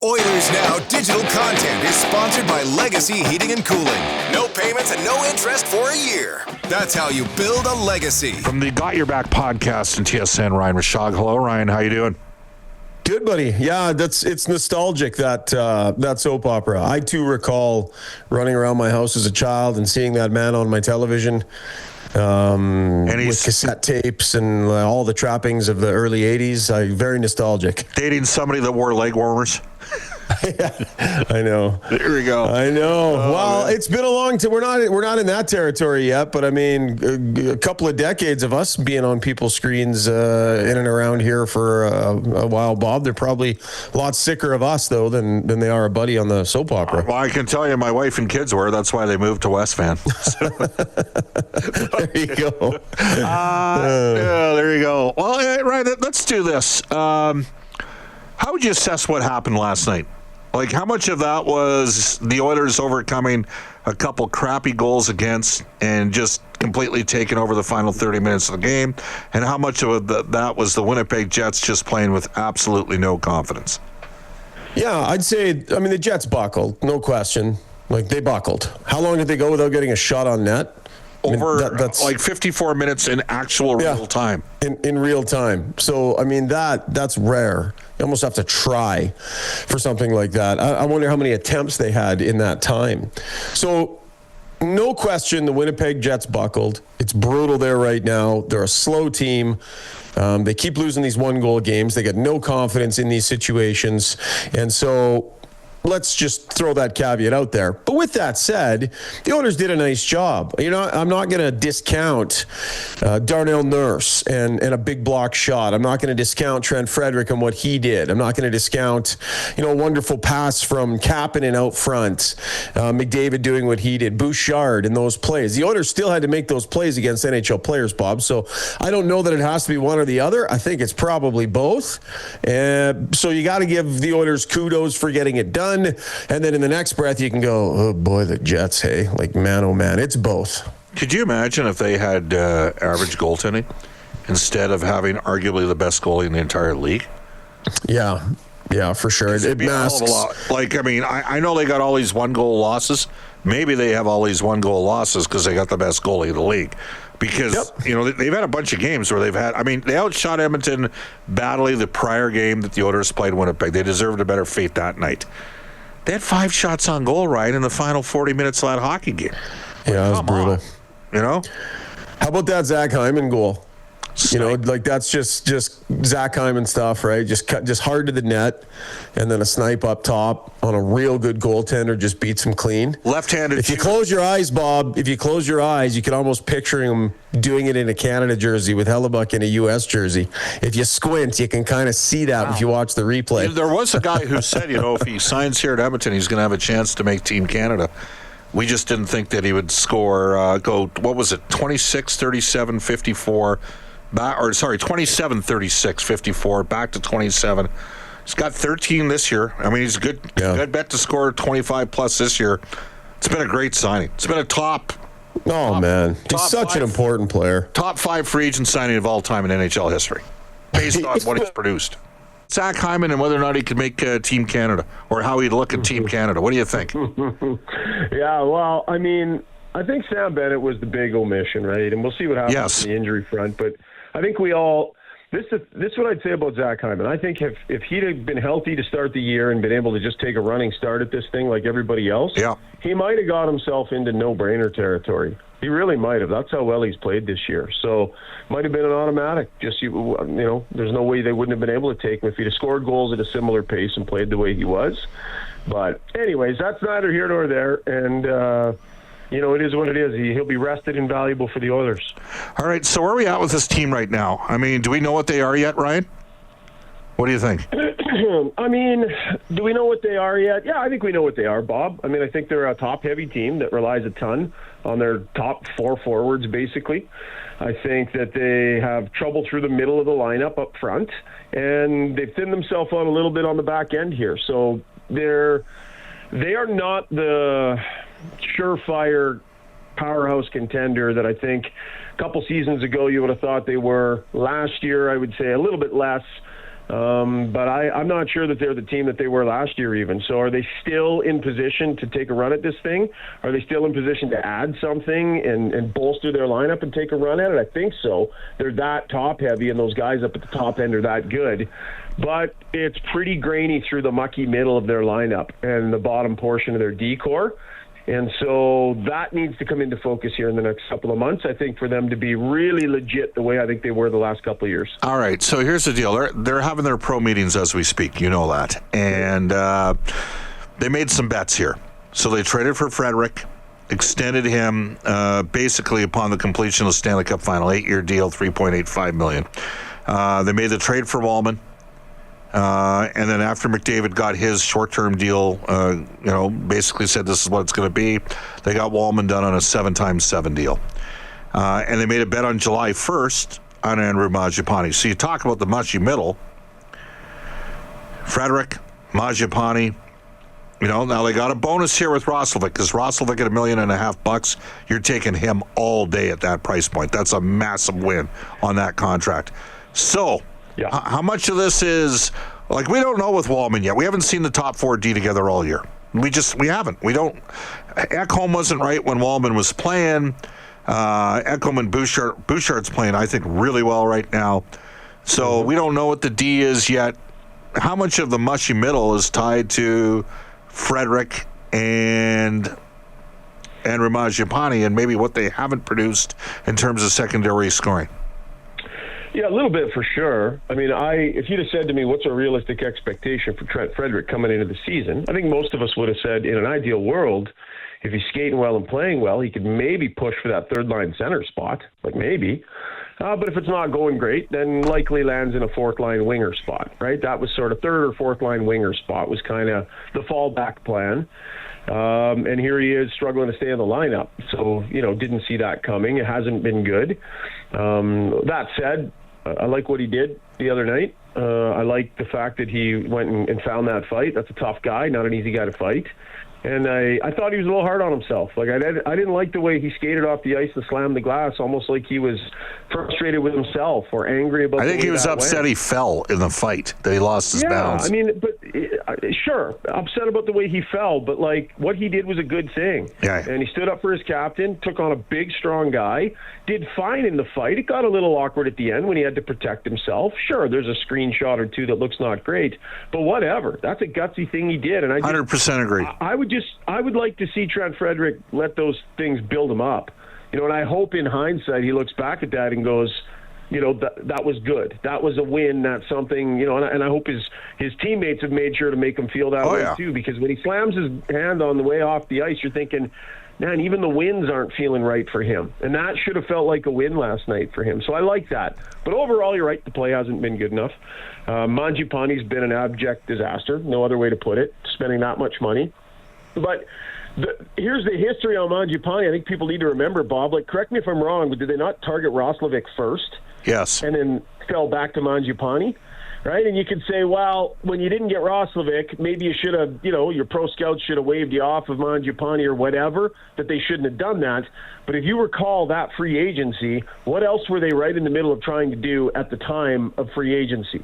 Oilers Now digital content is sponsored by Legacy Heating and Cooling. No payments and no interest for a year. That's how you build a legacy. From the Got Your Back podcast and TSN, Ryan Rishaug. Hello, Ryan. How you doing? Good, buddy. Yeah, it's nostalgic, that soap opera. I too recall running around my house as a child and seeing that man on my television with cassette tapes and all the trappings of the early 80s. Very nostalgic. Dating somebody that wore leg warmers. Yeah, I know. There we go. I know. Well, man. It's been a long time. We're not in that territory yet, but I mean, a couple of decades of us being on people's screens in and around here for a while, Bob. They're probably a lot sicker of us though than they are a buddy on the soap opera. Well, I can tell you, my wife and kids were. That's why they moved to West Van. There you go. Yeah, there you go. Well, right. Let's do this. How would you assess what happened last night? Like, how much of that was the Oilers overcoming a couple crappy goals against and just completely taking over the final 30 minutes of the game? And how much of that was the Winnipeg Jets just playing with absolutely no confidence? Yeah, I'd say, the Jets buckled, no question. Like, they buckled. How long did they go without getting a shot on net? That's like 54 minutes in actual real time. In real time. So, that's rare. You almost have to try for something like that. I wonder how many attempts they had in that time. So, no question, the Winnipeg Jets buckled. It's brutal there right now. They're a slow team. They keep losing these one-goal games. They get no confidence in these situations. And so let's just throw that caveat out there. But with that said, the Oilers did a nice job. You know, I'm not going to discount Darnell Nurse and a big block shot. I'm not going to discount Trent Frederic and what he did. I'm not going to discount, a wonderful pass from Kapanen out front. McDavid doing what he did. Bouchard in those plays. The Oilers still had to make those plays against NHL players, Bob. So I don't know that it has to be one or the other. I think it's probably both. So you got to give the Oilers kudos for getting it done. And then in the next breath, you can go, oh boy, the Jets, hey, like, man, oh man, it's both. Could you imagine if they had average goaltending instead of having arguably the best goalie in the entire league? Yeah, for sure. It masks. A lot. Like, I know they got all these one-goal losses. Maybe they have all these one-goal losses because they got the best goalie in the league. Because, they've had a bunch of games where they outshot Edmonton badly the prior game that the Oilers played Winnipeg. They deserved a better fate that night. They had 5 shots on goal, right, in the final 40 minutes of that hockey game. Yeah, it was brutal. How about that Zach Hyman goal? That's just Zach Hyman stuff, right? Just hard to the net, and then a snipe up top on a real good goaltender just beats him clean. Left-handed. If you close your eyes, Bob, you can almost picture him doing it in a Canada jersey with Hellebuck in a U.S. jersey. If you squint, you can kind of see that if you watch the replay. There was a guy who said, if he signs here at Edmonton, he's going to have a chance to make Team Canada. We just didn't think that he would score, 26, 37, 54. 27, 36, 54, back to 27. He's got 13 this year. He's a good bet to score 25 plus this year. It's been a great signing. It's been a top. Man. He's such an important player. Top 5 free agent signing of all time in NHL history, based on what he's produced. Zach Hyman and whether or not he could make Team Canada, or how he'd look at Team Canada. What do you think? Yeah, well, I think Sam Bennett was the big omission, right? And we'll see what happens on the injury front. But I think we all – this is what I'd say about Zach Hyman. I think if he'd have been healthy to start the year and been able to just take a running start at this thing like everybody else, he might have got himself into no-brainer territory. He really might have. That's how well he's played this year. So might have been an automatic. Just, there's no way they wouldn't have been able to take him if he'd have scored goals at a similar pace and played the way he was. But anyways, that's neither here nor there. And – it is what it is. He'll be rested and valuable for the Oilers. All right, so where are we at with this team right now? Do we know what they are yet, Ryan? What do you think? Do we know what they are yet? Yeah, I think we know what they are, Bob. I think they're a top-heavy team that relies a ton on their top 4 forwards, basically. I think that they have trouble through the middle of the lineup up front, and they've thinned themselves out a little bit on the back end here. So they are not the surefire powerhouse contender that I think a couple seasons ago you would have thought they were. Last year, I would say a little bit less. But I'm not sure that they're the team that they were last year even. So are they still in position to take a run at this thing? Are they still in position to add something and bolster their lineup and take a run at it? I think so. They're that top-heavy, and those guys up at the top end are that good. But it's pretty grainy through the mucky middle of their lineup and the bottom portion of their D-core. And so that needs to come into focus here in the next couple of months, I think, for them to be really legit the way I think they were the last couple of years. All right, so here's the deal. They're having their pro meetings as we speak. You know that. And they made some bets here. So they traded for Frederic, extended him basically upon the completion of the Stanley Cup Final, 8-year deal, $3.85 million. They made the trade for Wallman. And then after McDavid got his short-term deal, basically said this is what it's going to be, they got Wallman done on a 7x7 deal. And they made a bet on July 1st on Andrew Mangiapane. So you talk about the mushy middle. Frederic, Mangiapane, now they got a bonus here with Roslovic, because Roslovic at $1.5 million, you're taking him all day at that price point. That's a massive win on that contract. So... yeah. How much of this is, we don't know with Wallman yet. We haven't seen the top 4D together all year. We haven't. We don't. Ekholm wasn't right when Wallman was playing. Ekholm and Bouchard's playing, I think, really well right now. So we don't know what the D is yet. How much of the mushy middle is tied to Frederic and Mangiapane and maybe what they haven't produced in terms of secondary scoring? Yeah, a little bit for sure. I mean, if you'd have said to me, what's a realistic expectation for Trent Frederic coming into the season, I think most of us would have said, in an ideal world, if he's skating well and playing well, he could maybe push for that third-line center spot, maybe. But if it's not going great, then likely lands in a fourth-line winger spot, right? That was sort of third or fourth-line winger spot was kind of the fallback plan. And here he is struggling to stay in the lineup. So, didn't see that coming. It hasn't been good. That said, I like what he did the other night. I like the fact that he went and found that fight. That's a tough guy, not an easy guy to fight. And I thought he was a little hard on himself. I didn't like the way he skated off the ice and slammed the glass, almost like he was frustrated with himself or angry about. I think he was upset he fell in the fight, that he lost his balance. I mean, but sure, upset about the way he fell, but what he did was a good thing. Yeah. And he stood up for his captain, took on a big, strong guy, did fine in the fight. It got a little awkward at the end when he had to protect himself. Sure, there's a screenshot or two that looks not great, but whatever. That's a gutsy thing he did, and I 100% agree. I would like to see Trent Frederic let those things build him up. And I hope in hindsight he looks back at that and goes, that was good. That was a win. That's something, and I hope his teammates have made sure to make him feel that way too, because when he slams his hand on the way off the ice, you're thinking, man, even the wins aren't feeling right for him. And that should have felt like a win last night for him. So I like that. But overall, you're right, the play hasn't been good enough. Mangiapane's been an abject disaster, no other way to put it, spending that much money. But here's the history on Mangiapane. I think people need to remember, Bob. Correct me if I'm wrong, but did they not target Roslovic first? Yes. And then fell back to Mangiapane, right? And you could say, well, when you didn't get Roslovic, maybe you should have, your pro scouts should have waved you off of Mangiapane or whatever, that they shouldn't have done that. But if you recall that free agency, what else were they right in the middle of trying to do at the time of free agency?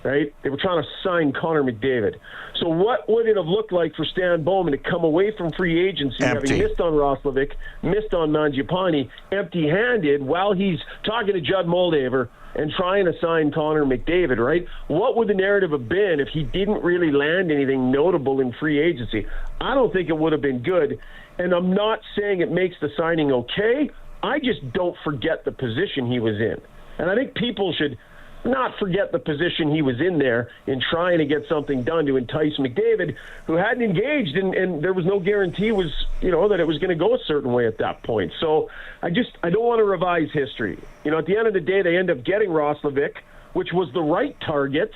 Right? They were trying to sign Connor McDavid. So what would it have looked like for Stan Bowman to come away from free agency, having missed on Roslovic, missed on Mangiapane, empty-handed, while he's talking to Judd Moldaver and trying to sign Connor McDavid, right? What would the narrative have been if he didn't really land anything notable in free agency? I don't think it would have been good, and I'm not saying it makes the signing okay. I just don't forget the position he was in. And I think people should not forget the position he was in there in trying to get something done to entice McDavid, who hadn't engaged, and there was no guarantee that it was going to go a certain way at that point. So I don't want to revise history. At the end of the day, they end up getting Roslovic, which was the right target,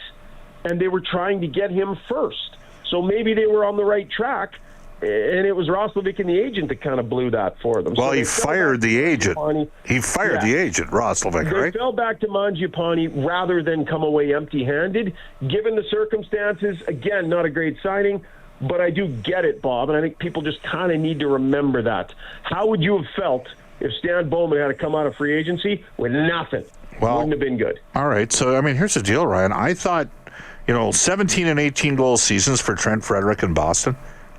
and they were trying to get him first. So maybe they were on the right track, and it was Roslovic and the agent that kind of blew that for them. Well, so he fired the agent. He fired the agent, Roslovic, right? They fell back to Mangiapane rather than come away empty-handed. Given the circumstances, again, not a great signing, but I do get it, Bob, and I think people just kind of need to remember that. How would you have felt if Stan Bowman had to come out of free agency with nothing? Wouldn't have been good. All right. So, I mean, here's the deal, Ryan. I thought, 17 and 18 goal seasons for Trent Frederic in Boston.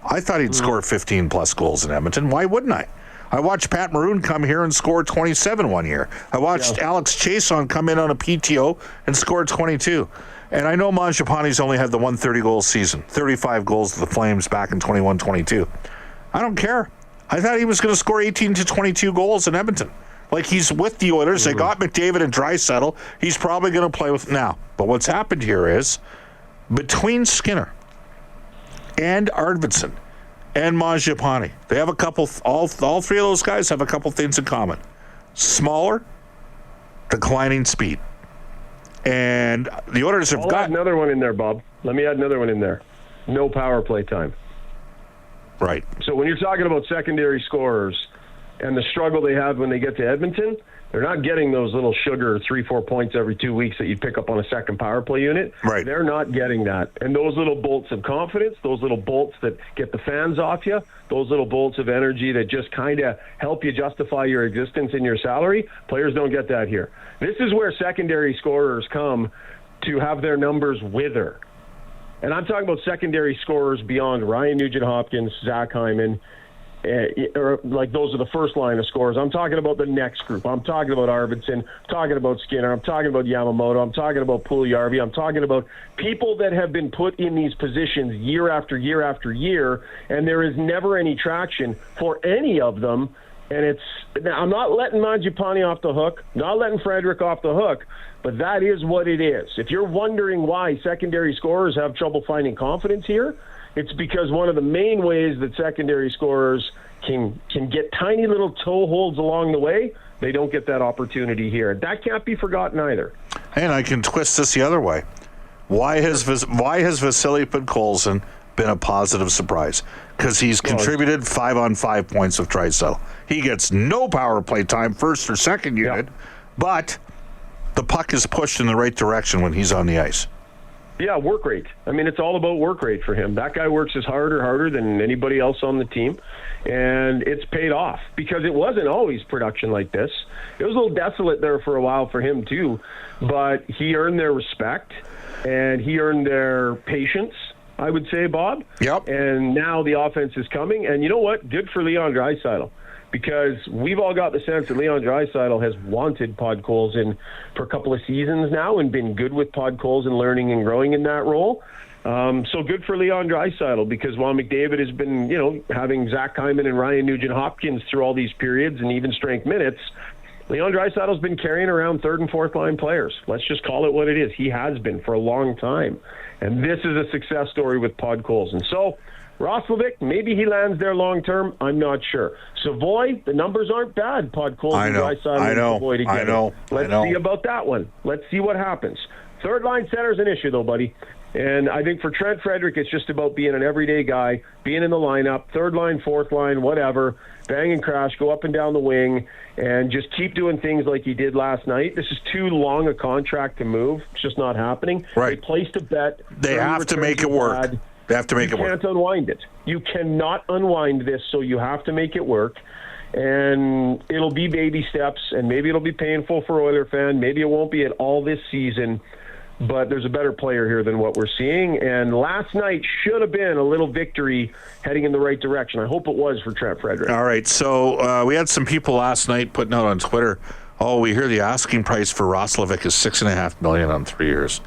I thought he'd score 15-plus goals in Edmonton. Why wouldn't I? I watched Pat Maroon come here and score 27 one year. I watched Alex Chason come in on a PTO and score 22. And I know Mangiapane's only had the 130-goal season, 35 goals to the Flames back in 21-22. I don't care. I thought he was going to score 18 to 22 goals in Edmonton. Like, he's with the Oilers. They got McDavid and Draisaitl. He's probably going to play with now. But what's happened here is, between Skinner and Arvidsson and Mangiapane, they have a couple, all three of those guys have a couple things in common. Smaller, declining speed. And the Oilers have got... add another one in there, Bob. Let me add another one in there. No power play time. Right. So when you're talking about secondary scorers and the struggle they have when they get to Edmonton, they're not getting those little sugar 3-4 points every 2 weeks that you pick up on a second power play unit. Right. They're not getting that. And those little bolts of confidence, those little bolts that get the fans off you, those little bolts of energy that just kind of help you justify your existence and your salary, players don't get that here. This is where secondary scorers come to have their numbers wither. And I'm talking about secondary scorers beyond Ryan Nugent-Hopkins, Zach Hyman, or like those are the first line of scorers. I'm talking about the next group. I'm talking about Arvidsson. I'm talking about Skinner. I'm talking about Yamamoto. I'm talking about Puljujarvi. I'm talking about people that have been put in these positions year after year after year, and there is never any traction for any of them. And I'm not letting Mangiapane off the hook, not letting Frederic off the hook, but that is what it is. If you're wondering why secondary scorers have trouble finding confidence here, it's because one of the main ways that secondary scorers can get tiny little toe holds along the way, they don't get that opportunity here. That can't be forgotten either. And I can twist this the other way. Why has Vasily Podkolzin been a positive surprise? Because he's contributed 5-on-5 points with Draisaitl. He gets no power play time, first or second unit, but the puck is pushed in the right direction when he's on the ice. Yeah, work rate. I mean, it's all about work rate for him. That guy works as hard or harder than anybody else on the team, and it's paid off because it wasn't always production like this. It was a little desolate there for a while for him too, but he earned their respect, and he earned their patience, I would say, Bob. Yep. And now the offense is coming, and you know what? Good for Leon Draisaitl. Because we've all got the sense that Leon Draisaitl has wanted Podkolzin for a couple of seasons now and been good with Podkolzin, learning and growing in that role. So good for Leon Draisaitl, because while McDavid has been, having Zach Hyman and Ryan Nugent-Hopkins through all these periods and even strength minutes, Leon Draisaitl's been carrying around third and fourth line players. Let's just call it what it is. He has been for a long time. And this is a success story with Podkolzin. So Roslovic, maybe he lands there long term. I'm not sure. Savoy, the numbers aren't bad. Podkolzin, Draisaitl, and Savoy together. Let's see about that one. Let's see what happens. Third line center is an issue, though, buddy. And I think for Trent Frederic, it's just about being an everyday guy, being in the lineup, third line, fourth line, whatever, bang and crash, go up and down the wing, and just keep doing things like he did last night. This is too long a contract to move. It's just not happening. Right. They placed a bet. They have to make it work. They have to make it work. You can't unwind it. You cannot unwind this, so you have to make it work. And it'll be baby steps, and maybe it'll be painful for Oiler fan. Maybe it won't be at all this season, but there's a better player here than what we're seeing. And last night should have been a little victory heading in the right direction. I hope it was for Trent Frederic. All right, so we had some people last night putting out on Twitter, we hear the asking price for Roslovic is $6.5 million on 3 years.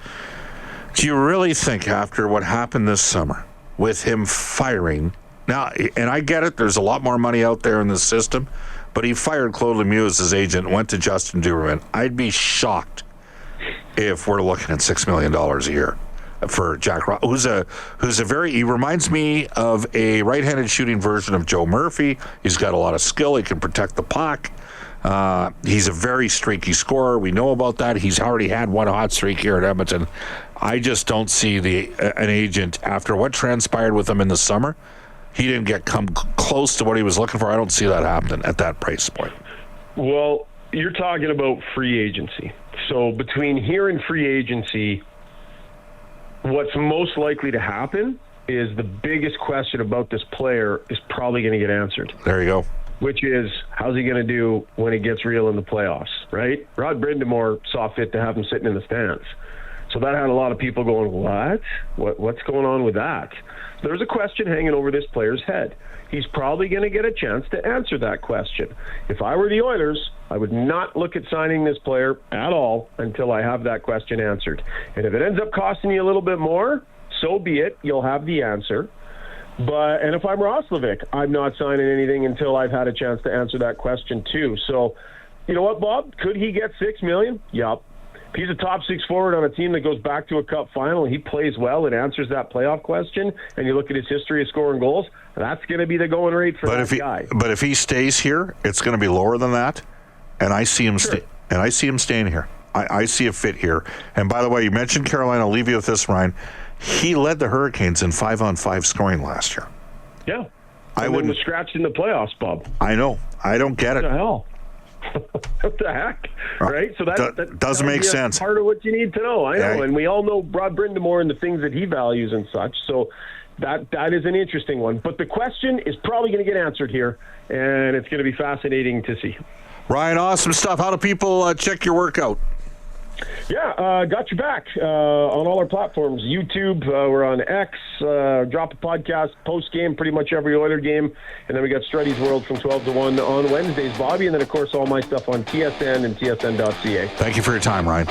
Do you really think after what happened this summer with him firing, now, and I get it, there's a lot more money out there in the system, but he fired Claude Lemieux as his agent, went to Justin Duberman. I'd be shocked if we're looking at $6 million a year for Jack Ross, he reminds me of a right-handed shooting version of Joe Murphy. He's got a lot of skill. He can protect the puck. He's a very streaky scorer. We know about that. He's already had one hot streak here at Edmonton. I just don't see an agent, after what transpired with him in the summer, he didn't come close to what he was looking for. I don't see that happening at that price point. Well, you're talking about free agency. So between here and free agency, what's most likely to happen is the biggest question about this player is probably going to get answered. There you go. which is how's he going to do when it gets real in the playoffs, right? Rod Brindamore saw fit to have him sitting in the stands. So that had a lot of people going, what's going on with that? There's a question hanging over this player's head. He's probably going to get a chance to answer that question. If I were the Oilers, I would not look at signing this player at all until I have that question answered. And if it ends up costing you a little bit more, so be it. You'll have the answer. And if I'm Roslovic, I'm not signing anything until I've had a chance to answer that question too. So, you know what, Bob? Could he get $6 million? Yup. If he's a top six forward on a team that goes back to a cup final and he plays well and answers that playoff question, and you look at his history of scoring goals, that's going to be the going rate for that guy. But if he stays here, it's going to be lower than that, and I see him staying here. I see a fit here. And by the way, you mentioned Carolina. I'll leave you with this, Ryan. He led the Hurricanes in 5-on-5 scoring last year. Yeah. I was scratched in the playoffs, Bob. I know. I don't get it. What the hell? What the heck? Right? So that doesn't make sense. Part of what you need to know. I know. Yeah. And we all know Rod Brindamore and the things that he values and such. So that is an interesting one. But the question is probably going to get answered here, and it's going to be fascinating to see. Ryan, awesome stuff. How do people check your workout? Yeah, got your back on all our platforms. YouTube, we're on X, drop a podcast, post-game, pretty much every Oiler game. And then we got Struddy's World from 12 to 1 on Wednesdays, Bobby. And then, of course, all my stuff on TSN and TSN.ca. Thank you for your time, Ryan.